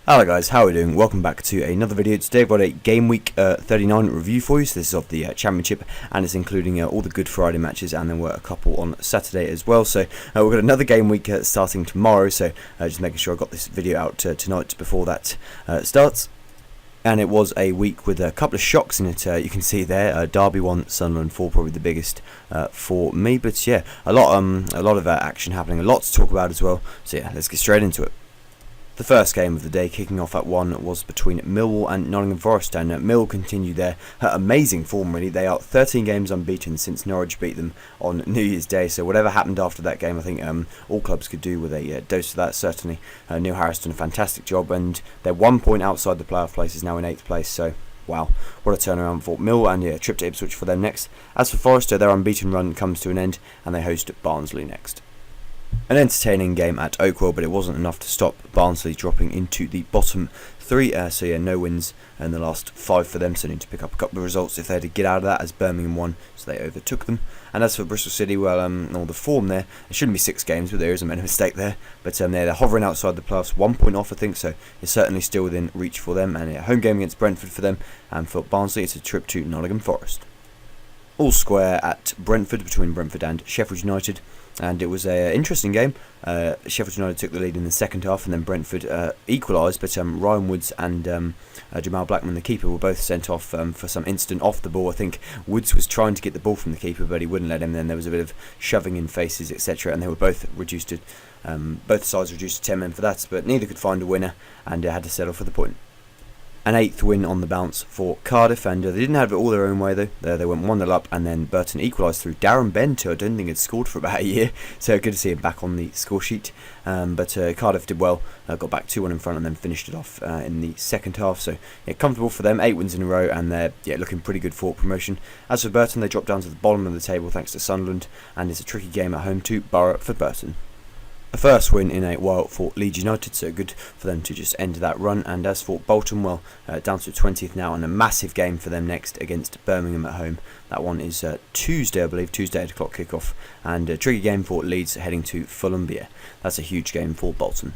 Hello guys, how are we doing? Welcome back to another video. Today I've got a Game Week 39 review for you. So this is of the Championship, and it's including all the Good Friday matches, and then we're a couple on Saturday as well. So we've got another Game Week starting tomorrow, so just making sure I got this video out tonight before that starts. And it was a week with a couple of shocks in it. You can see there, Derby 1, Sunderland 4, probably the biggest for me. But yeah, a lot of action happening, a lot to talk about as well. So yeah, let's get straight into it. The first game of the day, kicking off at 1, was between Millwall and Nottingham Forest, and Millwall continue their amazing form really. They are 13 games unbeaten since Norwich beat them on New Year's Day, so whatever happened after that game, I think all clubs could do with a dose of that, certainly. Neil Harris done a fantastic job, and they're 1 point outside the playoff places now in 8th place, so wow, what a turnaround for Millwall, and yeah, a trip to Ipswich for them next. As for Forest, their unbeaten run comes to an end, and they host Barnsley next. An entertaining game at Oakwell, but it wasn't enough to stop Barnsley dropping into the bottom 3. So yeah, no wins in the last 5 for them, so need to pick up a couple of results if they had to get out of that, as Birmingham won, so they overtook them. And as for Bristol City, well, all the form there, it shouldn't be 6 games, but there is a mistake there. But they're hovering outside the playoffs, 1 point off, I think, so it's certainly still within reach for them. And a home game against Brentford for them, and for Barnsley, it's a trip to Nottingham Forest. All square at Brentford, between Brentford and Sheffield United, and it was an interesting game. Sheffield United took the lead in the second half, and then Brentford equalised, but Ryan Woods and Jamal Blackman, the keeper, were both sent off for some incident off the ball. I think Woods was trying to get the ball from the keeper, but he wouldn't let him. Then there was a bit of shoving in faces, etc., and they were both reduced to both sides reduced to 10 men for that, but neither could find a winner, and had to settle for the point. An 8th win on the bounce for Cardiff, and they didn't have it all their own way though. They went 1-0 up, and then Burton equalised through Darren Bent, who I don't think had scored for about a year, so good to see him back on the score sheet. But Cardiff did well, got back 2-1 in front, and then finished it off in the second half. So yeah, comfortable for them, 8 wins in a row, and they're looking pretty good for promotion. As for Burton, they dropped down to the bottom of the table thanks to Sunderland, and it's a tricky game at home to Borough for Burton. A first win in a while for Leeds United, so good for them to just end that run. And as for Bolton, well, down to 20th now, and a massive game for them next against Birmingham at home. That one is Tuesday, I believe, Tuesday 8 o'clock kickoff, and a tricky game for Leeds heading to Fulham. But yeah, that's a huge game for Bolton.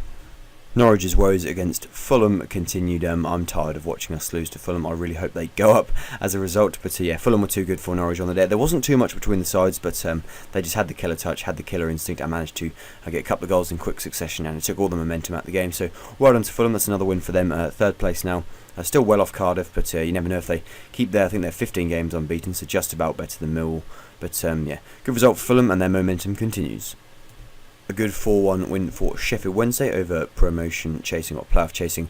Norwich's woes against Fulham continued. I'm tired of watching us lose to Fulham. I really hope they go up as a result. But yeah, Fulham were too good for Norwich on the day. There wasn't too much between the sides, but they just had the killer touch, had the killer instinct, and managed to get a couple of goals in quick succession, and it took all the momentum out of the game. So well done to Fulham. That's another win for them. 3rd place now. Still well off Cardiff, but you never know if they keep there. I think they're 15 games unbeaten, so just about better than Millwall. But yeah, good result for Fulham, and their momentum continues. A good 4-1 win for Sheffield Wednesday over promotion chasing, or playoff chasing,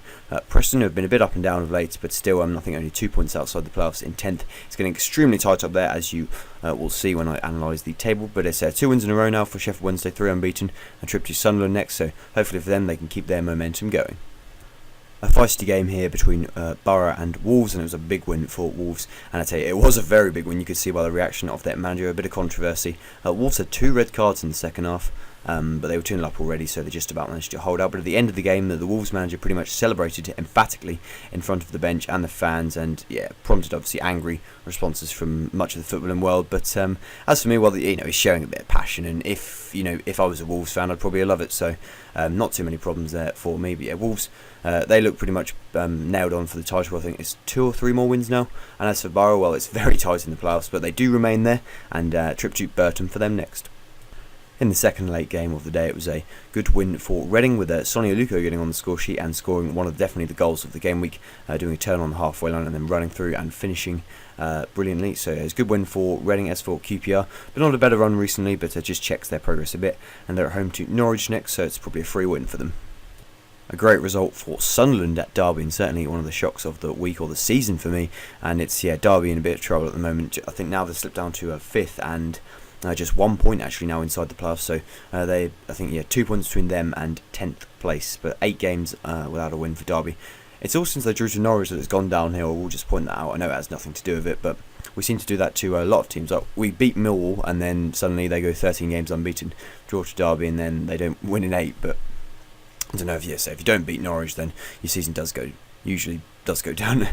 Preston, who have been a bit up and down of late, but still I think only 2 points outside the playoffs in 10th. It's getting extremely tight up there, as you will see when I analyse the table. But it's 2 wins in a row now for Sheffield Wednesday, 3 unbeaten, a trip to Sunderland next, so hopefully for them they can keep their momentum going. A feisty game here between Borough and Wolves, and it was a big win for Wolves, and I tell you, it was a very big win. You could see by the reaction of their manager, a bit of controversy. Wolves had 2 red cards in the second half, but they were 2-0 up already, so they just about managed to hold out. But at the end of the game, the Wolves manager pretty much celebrated emphatically in front of the bench and the fans, and yeah, prompted obviously angry responses from much of the footballing world. But as for me, well, he's showing a bit of passion, and if I was a Wolves fan, I'd probably love it. So not too many problems there for me. But yeah, Wolves, they look pretty much nailed on for the title. I think it's 2 or 3 more wins now. And as for Borough, well, it's very tight in the playoffs, but they do remain there, and trip to Burton for them next. In the second late game of the day, it was a good win for Reading, with Sonny Aluko getting on the score sheet and scoring one of definitely the goals of the game week, doing a turn on the halfway line and then running through and finishing brilliantly. So it's a good win for Reading. As for QPR, but not a better run recently, but it just checks their progress a bit, and they're at home to Norwich next, so it's probably a free win for them. A great result for Sunderland at Derby, and certainly one of the shocks of the week or the season for me. And it's Derby in a bit of trouble at the moment. I think now they've slipped down to 5th, and just 1 point actually now inside the playoffs. So I think 2 points between them and 10th place, but 8 games without a win for Derby. It's all since they drew to Norwich that it's gone downhill. We'll just point that out. I know it has nothing to do with it, but we seem to do that to a lot of teams. Like, we beat Millwall, and then suddenly they go 13 games unbeaten, draw to Derby, and then they don't win in 8. But I don't know if if you don't beat Norwich, then your season usually does go down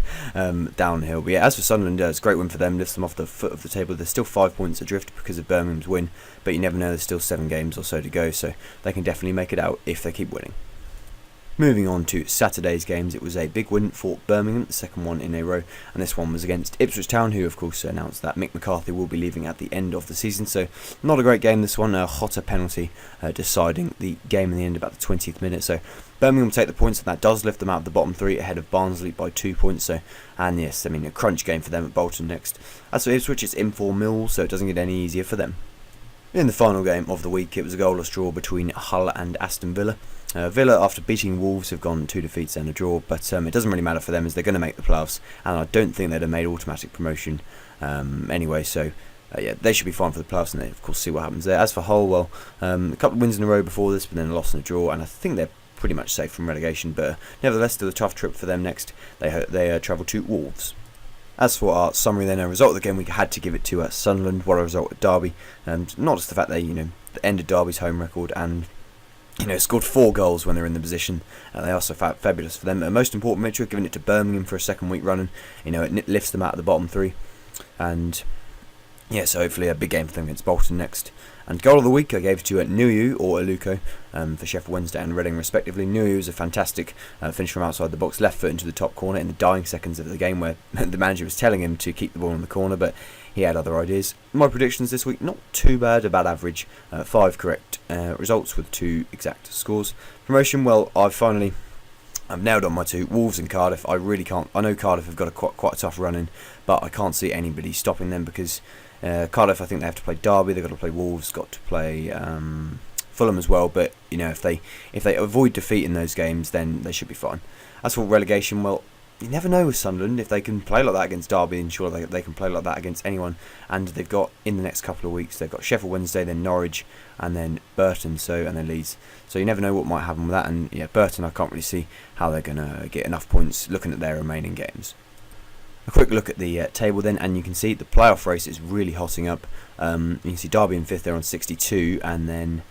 downhill. But yeah, as for Sunderland, it's a great win for them, lifts them off the foot of the table. They're still 5 points adrift because of Birmingham's win, but you never know, there's still 7 games or so to go, so they can definitely make it out if they keep winning. Moving on to Saturday's games, it was a big win for Birmingham, the second one in a row, and this one was against Ipswich Town, who of course announced that Mick McCarthy will be leaving at the end of the season, so not a great game this one, a hotter penalty deciding the game in the end about the 20th minute, so Birmingham will take the points, and that does lift them out of the bottom three ahead of Barnsley by 2 points, so, and yes, I mean a crunch game for them at Bolton next. As for Ipswich, it's in for Mill, so it doesn't get any easier for them. In the final game of the week, it was a goalless draw between Hull and Aston Villa. Villa, after beating Wolves, have gone 2 defeats and a draw, but it doesn't really matter for them as they're going to make the playoffs, and I don't think they'd have made automatic promotion anyway, so yeah, they should be fine for the playoffs, and they of course see what happens there. As for Hull, well, a couple of wins in a row before this, but then a loss and a draw, and I think they're pretty much safe from relegation, but nevertheless still a tough trip for them next. They travel to Wolves. As for our summary then, a result of the game, we had to give it to Sunderland. What a result at Derby, and not just the fact they ended Derby's home record and scored 4 goals when they're in the position. They are so fabulous for them. Most important, Mitchell giving it to Birmingham for a second week running. It lifts them out of the bottom 3, and yeah, so hopefully a big game for them against Bolton next. And goal of the week I gave to Nuyu or Aluko for Sheffield Wednesday and Reading respectively. Nuyu was a fantastic finish from outside the box, left foot into the top corner in the dying seconds of the game where the manager was telling him to keep the ball in the corner, but he had other ideas. My predictions this week, not too bad, about average. 5 correct results with 2 exact scores. Promotion, well, I've nailed on my 2, Wolves and Cardiff. I really can't. I know Cardiff have got quite a tough run in, but I can't see anybody stopping them because Cardiff, I think they have to play Derby, they've got to play Wolves, got to play Fulham as well, but if they avoid defeat in those games, then they should be fine. As for relegation, well, you never know with Sunderland. If they can play like that against Derby, and sure they can play like that against anyone, and they've got, in the next couple of weeks, they've got Sheffield Wednesday, then Norwich, and then Burton, and then Leeds, so you never know what might happen with that. And yeah, Burton, I can't really see how they're going to get enough points looking at their remaining games. A quick look at the table then, and you can see the playoff race is really hotting up. You can see Derby in 5th, they're on 62, and then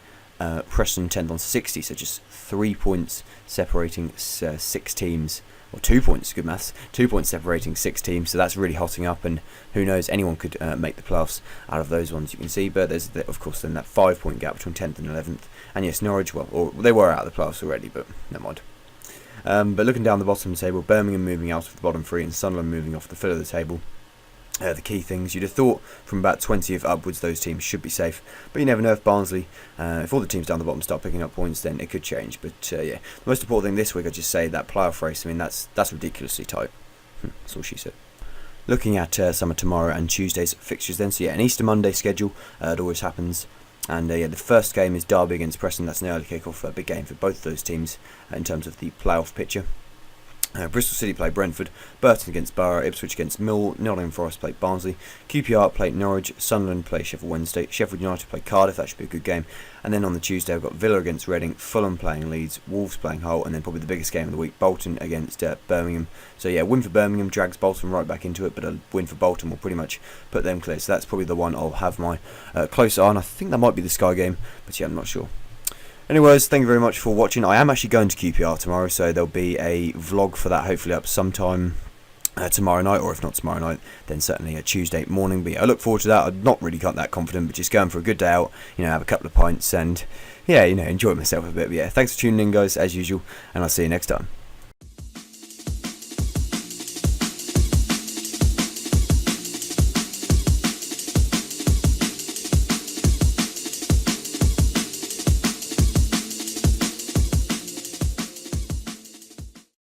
Preston 10th on 60, so just 3 points separating 6 teams, or 2 points, good maths, 2 points separating 6 teams, so that's really hotting up, and who knows, anyone could make the playoffs out of those ones you can see, but there's of course then that 5-point gap between 10th and 11th, and yes, Norwich, well, or they were out of the playoffs already, but never mind. But looking down the bottom of the table, Birmingham moving out of the bottom 3 and Sunderland moving off the fill of the table. The key things, you'd have thought from about 20th upwards those teams should be safe, but you never know if Barnsley, if all the teams down the bottom start picking up points, then it could change. But yeah, the most important thing this week, I'd just say that playoff race, I mean that's ridiculously tight. That's all she said. Looking at some of tomorrow and Tuesday's fixtures then, so yeah, an Easter Monday schedule, it always happens. And yeah, the first game is Derby against Preston. That's an early kick-off, a big game for both those teams in terms of the playoff picture. Bristol City play Brentford, Burton against Borough, Ipswich against Mill, Nottingham Forest play Barnsley, QPR play Norwich, Sunderland play Sheffield Wednesday, Sheffield United play Cardiff, that should be a good game. And then on the Tuesday I've got Villa against Reading, Fulham playing Leeds, Wolves playing Hull, and then probably the biggest game of the week, Bolton against Birmingham. So yeah, win for Birmingham drags Bolton right back into it, but a win for Bolton will pretty much put them clear. So that's probably the one I'll have my close eye on. I think that might be the Sky game, but yeah, I'm not sure. Anyways, thank you very much for watching. I am actually going to QPR tomorrow, so there'll be a vlog for that hopefully up sometime tomorrow night, or if not tomorrow night, then certainly a Tuesday morning. But yeah, I look forward to that. I'm not really that confident, but just going for a good day out, have a couple of pints and yeah, enjoy myself a bit. But yeah, thanks for tuning in guys, as usual, and I'll see you next time.